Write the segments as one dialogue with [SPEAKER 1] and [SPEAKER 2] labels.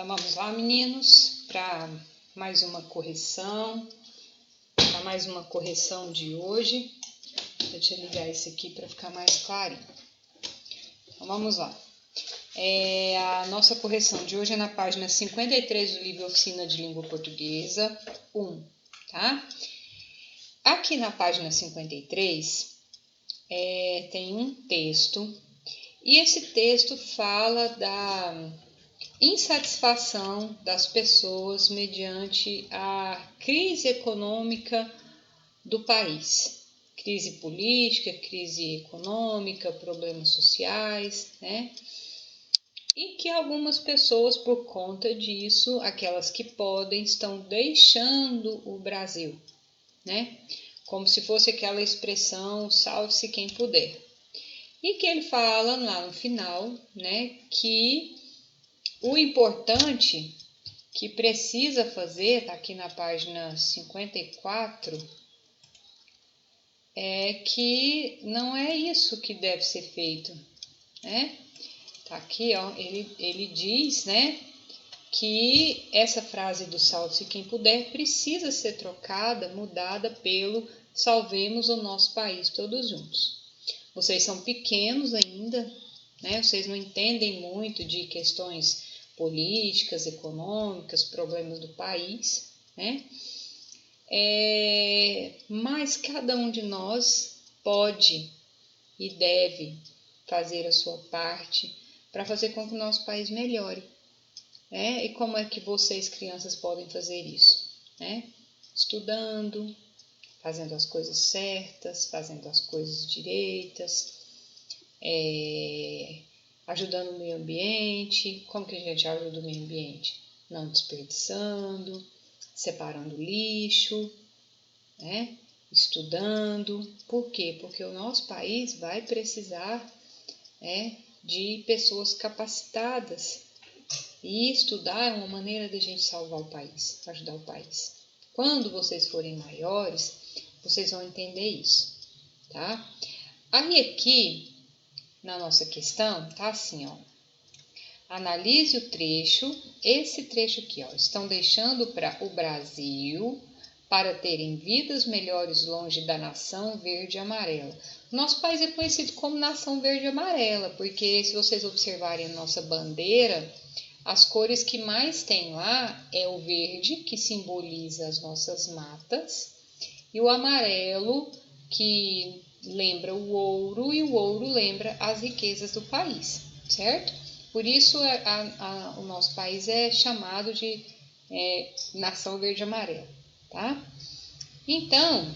[SPEAKER 1] Então vamos lá, meninos, para mais uma correção, de hoje. Deixa eu ligar esse aqui para ficar mais clarinho. Então vamos lá. A nossa correção de hoje é na página 53 do livro Oficina de Língua Portuguesa 1, tá? Aqui na página 53 tem um texto, e esse texto fala da insatisfação das pessoas mediante a crise econômica do país. Crise política, crise econômica, problemas sociais, né? E que algumas pessoas, por conta disso, aquelas que podem, estão deixando o Brasil, né? Como se fosse aquela expressão, salve-se quem puder. E que ele fala lá no final, né, que o importante que precisa fazer, está aqui na página 54, é que não é isso que deve ser feito, né? Tá aqui, ó, ele diz, né, que essa frase do salve-se quem puder precisa ser trocada, mudada pelo salvemos o nosso país todos juntos. Vocês são pequenos ainda, né? Vocês não entendem muito de questões políticas, econômicas, problemas do país, né? Mas cada um de nós pode e deve fazer a sua parte para fazer com que o nosso país melhore, né? E como é que vocês, crianças, podem fazer isso, né? Estudando, fazendo as coisas certas, fazendo as coisas direitas, ajudando o meio ambiente. Como que a gente ajuda o meio ambiente? Não desperdiçando, separando lixo, né? Estudando. Por quê? Porque o nosso país vai precisar, de pessoas capacitadas. E estudar é uma maneira de a gente salvar o país, ajudar o país. Quando vocês forem maiores, vocês vão entender isso, tá? Aí aqui, na nossa questão, tá assim, ó. Analise o trecho, esse trecho aqui, ó. Estão deixando o Brasil para terem vidas melhores longe da nação verde e amarela. Nosso país é conhecido como nação verde e amarela, porque se vocês observarem a nossa bandeira, as cores que mais tem lá é o verde, que simboliza as nossas matas, e o amarelo, que lembra o ouro, e o ouro lembra as riquezas do país, certo? Por isso o nosso país é chamado de nação verde e amarela, tá? Então,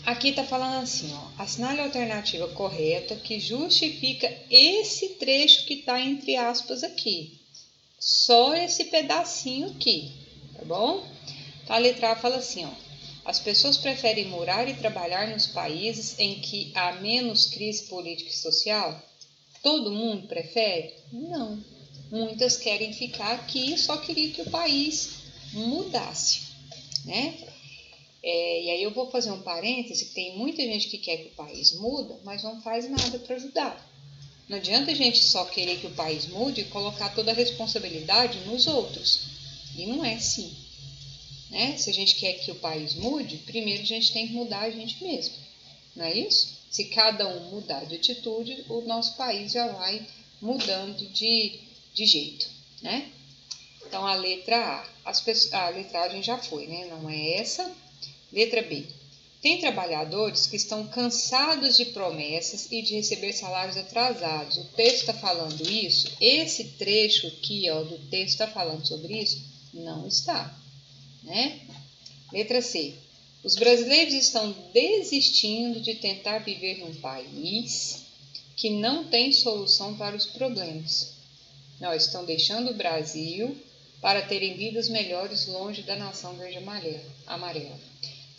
[SPEAKER 1] aqui está falando assim, ó, assinale a alternativa correta que justifica esse trecho que está entre aspas aqui. Só esse pedacinho aqui, tá bom? Então, a letra A fala assim, ó. As pessoas preferem morar e trabalhar nos países em que há menos crise política e social? Todo mundo prefere? Não. Muitas querem ficar aqui e só queriam que o país mudasse, né? E aí eu vou fazer um parêntese, que tem muita gente que quer que o país muda, mas não faz nada para ajudar. Não adianta a gente só querer que o país mude e colocar toda a responsabilidade nos outros. E não é assim, né? Se a gente quer que o país mude, primeiro a gente tem que mudar a gente mesmo. Não é isso? Se cada um mudar de atitude, o nosso país já vai mudando de jeito, né? Então, a letra A. A letra A a gente já foi, né? Não é essa. Letra B. Tem trabalhadores que estão cansados de promessas e de receber salários atrasados. O texto está falando isso? Esse trecho aqui, ó, do texto está falando sobre isso? Não está, né? Letra C. Os brasileiros estão desistindo de tentar viver num país que não tem solução para os problemas. Não, estão deixando o Brasil para terem vidas melhores longe da nação verde amarela.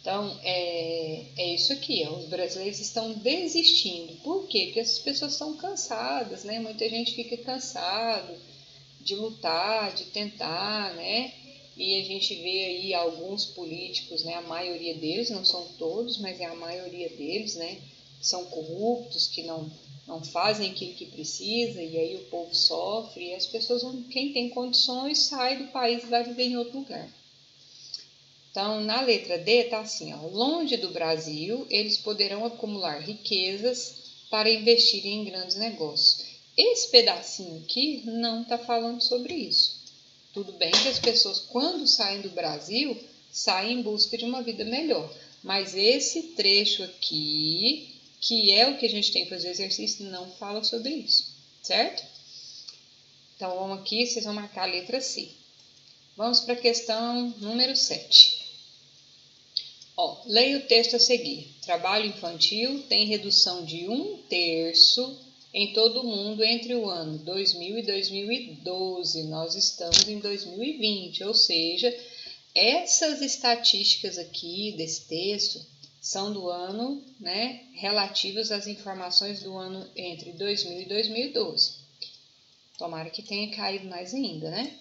[SPEAKER 1] Então, é isso aqui, ó, os brasileiros estão desistindo. Por quê? Porque essas pessoas estão cansadas, né? Muita gente fica cansado de lutar, de tentar, né? E a gente vê aí alguns políticos, né? A maioria deles, não são todos, mas é a maioria deles, né? são corruptos, que não fazem aquilo que precisa, e aí o povo sofre, e as pessoas, quem tem condições, sai do país e vai viver em outro lugar. Então, na letra D está assim, ó, longe do Brasil, eles poderão acumular riquezas para investir em grandes negócios. Esse pedacinho aqui não está falando sobre isso. Tudo bem que as pessoas, quando saem do Brasil, saem em busca de uma vida melhor. Mas esse trecho aqui, que é o que a gente tem que fazer exercício, não fala sobre isso, certo? Então, vamos aqui, vocês vão marcar a letra C. Vamos para a questão número 7. Ó, leia o texto a seguir. Trabalho infantil tem redução de 1/3 em todo o mundo entre o ano 2000 e 2012. Nós estamos em 2020, ou seja, essas estatísticas aqui desse texto são do ano, né, relativas às informações do ano entre 2000 e 2012. Tomara que tenha caído mais ainda, né?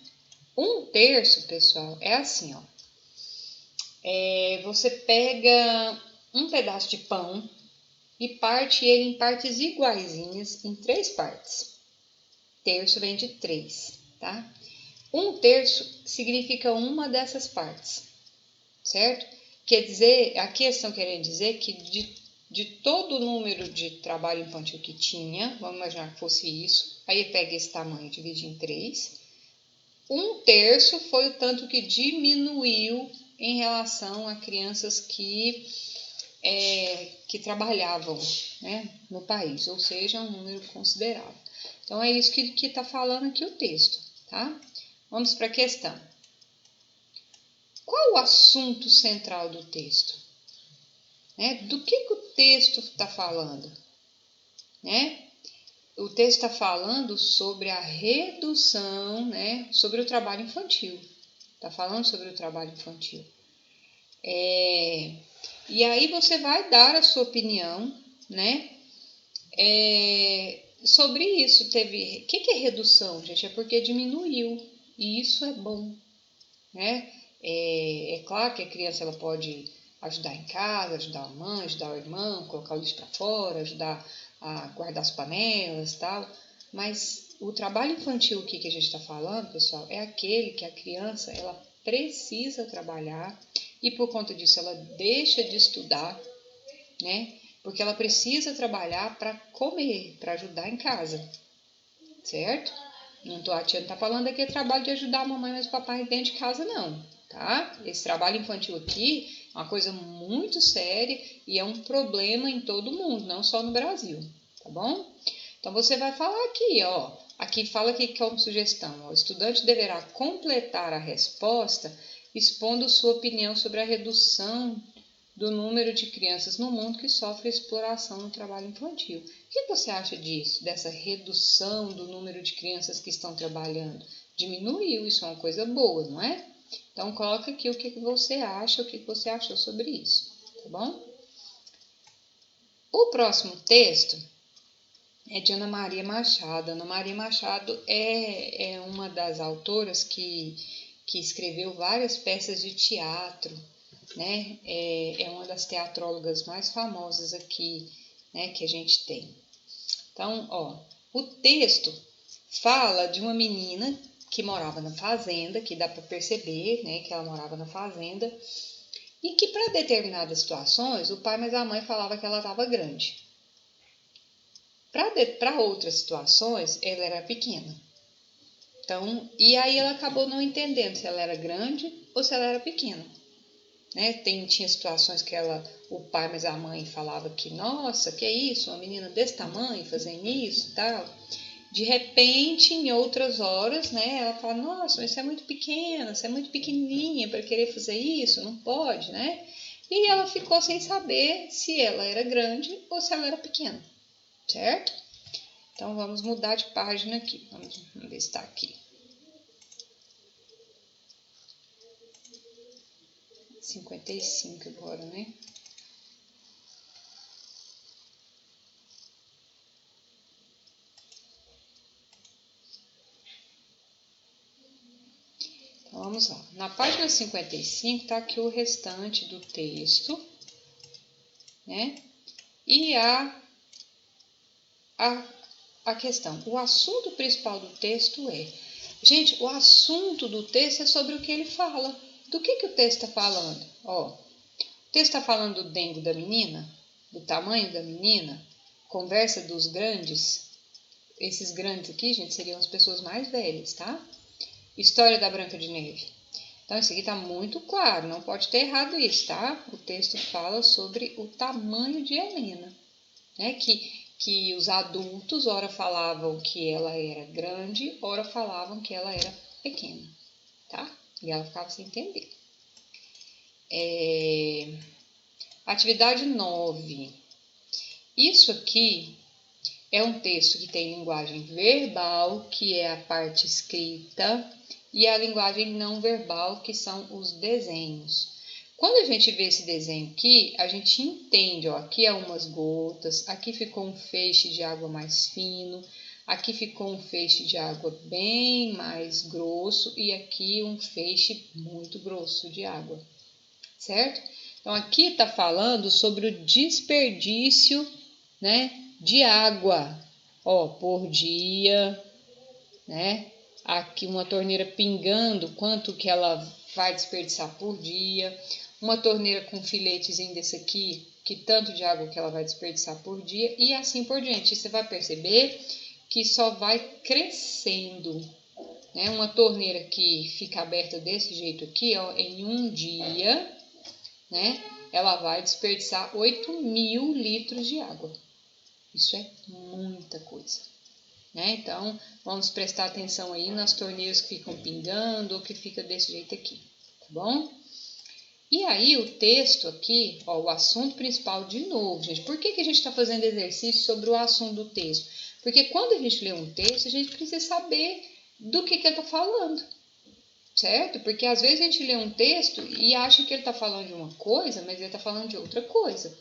[SPEAKER 1] 1/3, pessoal, é assim, ó. Você pega um pedaço de pão e parte ele em partes iguaizinhas, em 3 partes. Terço vem de 3, tá? 1/3 significa uma dessas partes, certo? Quer dizer, aqui estão querendo dizer que de todo o número de trabalho infantil que tinha, vamos imaginar que fosse isso, aí pega esse tamanho e divide em 3, 1/3 foi o tanto que diminuiu em relação a crianças que trabalhavam, né, no país, ou seja, um número considerável. Então, é isso que está falando aqui o texto, tá? Vamos para a questão. Qual o assunto central do texto? Do que o texto está falando? O texto está falando sobre a redução, sobre o trabalho infantil. Está falando sobre o trabalho infantil. E aí você vai dar a sua opinião, sobre isso. O que é redução, gente? É porque diminuiu. E isso é bom, É claro que a criança ela pode ajudar em casa, ajudar a mãe, ajudar o irmão, colocar o lixo para fora, ajudar a guardar as panelas e tal. Mas o trabalho infantil aqui que a gente está falando, pessoal, é aquele que a criança ela precisa trabalhar e por conta disso ela deixa de estudar, porque ela precisa trabalhar para comer, para ajudar em casa, certo? A tia não está falando aqui trabalho de ajudar a mamãe e o papai dentro de casa, não, tá? Esse trabalho infantil aqui é uma coisa muito séria e é um problema em todo mundo, não só no Brasil, tá bom? Então, você vai falar aqui, ó. Aqui fala aqui como sugestão, ó, o estudante deverá completar a resposta expondo sua opinião sobre a redução do número de crianças no mundo que sofrem exploração no trabalho infantil. O que você acha disso, dessa redução do número de crianças que estão trabalhando? Diminuiu, isso é uma coisa boa, não é? Então, coloca aqui o que você acha, o que você achou sobre isso, tá bom? O próximo texto é de Ana Maria Machado. Ana Maria Machado é uma das autoras que escreveu várias peças de teatro, é uma das teatrólogas mais famosas aqui, que a gente tem. Então, ó, o texto fala de uma menina que morava na fazenda, que dá para perceber, que ela morava na fazenda, e que para determinadas situações o pai mais a mãe falava que ela estava grande. Para outras situações, ela era pequena. Então, e aí ela acabou não entendendo se ela era grande ou se ela era pequena. Tinha situações que o pai, mas a mãe falava que, nossa, que é isso, uma menina desse tamanho fazendo isso e tal. De repente, em outras horas, ela fala, nossa, mas você é muito pequena, você é muito pequenininha para querer fazer isso, não pode, E ela ficou sem saber se ela era grande ou se ela era pequena, certo? Então, vamos mudar de página aqui, vamos ver se está aqui. 55 agora, Então, vamos lá. Na página 55 está aqui o restante do texto, E a questão, o assunto principal do texto é... Gente, o assunto do texto é sobre o que ele fala. Do que o texto está falando? Ó, o texto está falando do dengo da menina, do tamanho da menina, conversa dos grandes. Esses grandes aqui, gente, seriam as pessoas mais velhas, tá? História da Branca de Neve. Então, isso aqui está muito claro, não pode ter errado isso, tá? O texto fala sobre o tamanho de Helena, né? Que os adultos, ora falavam que ela era grande, ora falavam que ela era pequena, tá? E ela ficava sem entender. Atividade 9. Isso aqui é um texto que tem linguagem verbal, que é a parte escrita, e a linguagem não verbal, que são os desenhos. Quando a gente vê esse desenho aqui, a gente entende, ó, aqui é umas gotas, aqui ficou um feixe de água mais fino, aqui ficou um feixe de água bem mais grosso e aqui um feixe muito grosso de água, certo? Então, aqui está falando sobre o desperdício, né, de água, ó, por dia, né? Aqui uma torneira pingando, quanto que ela vai desperdiçar por dia. Uma torneira com filetezinho desse aqui, que tanto de água que ela vai desperdiçar por dia, e assim por diante. E você vai perceber que só vai crescendo, né? Uma torneira que fica aberta desse jeito aqui, ó, em um dia, né? Ela vai desperdiçar 8.000 litros de água. Isso é muita coisa, né? Então, vamos prestar atenção aí nas torneiras que ficam pingando ou que fica desse jeito aqui, tá bom? E aí, o texto aqui, ó, o assunto principal de novo, gente. Por que a gente está fazendo exercício sobre o assunto do texto? Porque quando a gente lê um texto, a gente precisa saber do que ele está falando, certo? Porque às vezes a gente lê um texto e acha que ele está falando de uma coisa, mas ele está falando de outra coisa.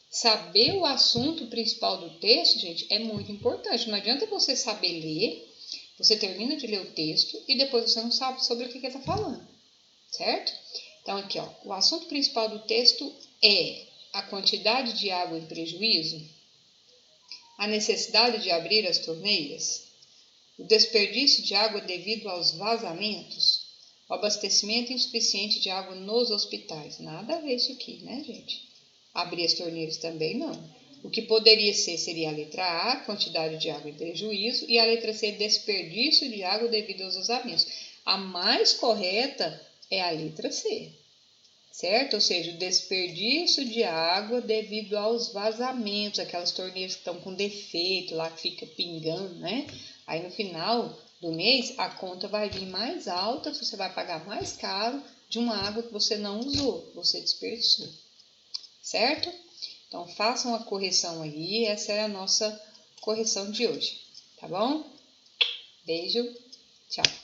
[SPEAKER 1] Saber o assunto principal do texto, gente, é muito importante. Não adianta você saber ler, você termina de ler o texto e depois você não sabe sobre o que ele está falando, certo? Então, aqui, ó, o assunto principal do texto é a quantidade de água em prejuízo, a necessidade de abrir as torneiras, o desperdício de água devido aos vazamentos, o abastecimento insuficiente de água nos hospitais. Nada a ver isso aqui, né, gente? Abrir as torneiras também não. O que poderia ser seria a letra A, quantidade de água em prejuízo, e a letra C, desperdício de água devido aos vazamentos. A mais correta é a letra C, certo? Ou seja, o desperdício de água devido aos vazamentos, aquelas torneiras que estão com defeito lá, que fica pingando, né? Aí no final do mês, a conta vai vir mais alta, você vai pagar mais caro de uma água que você não usou, você desperdiçou, certo? Então, façam a correção aí, essa é a nossa correção de hoje, tá bom? Beijo, tchau!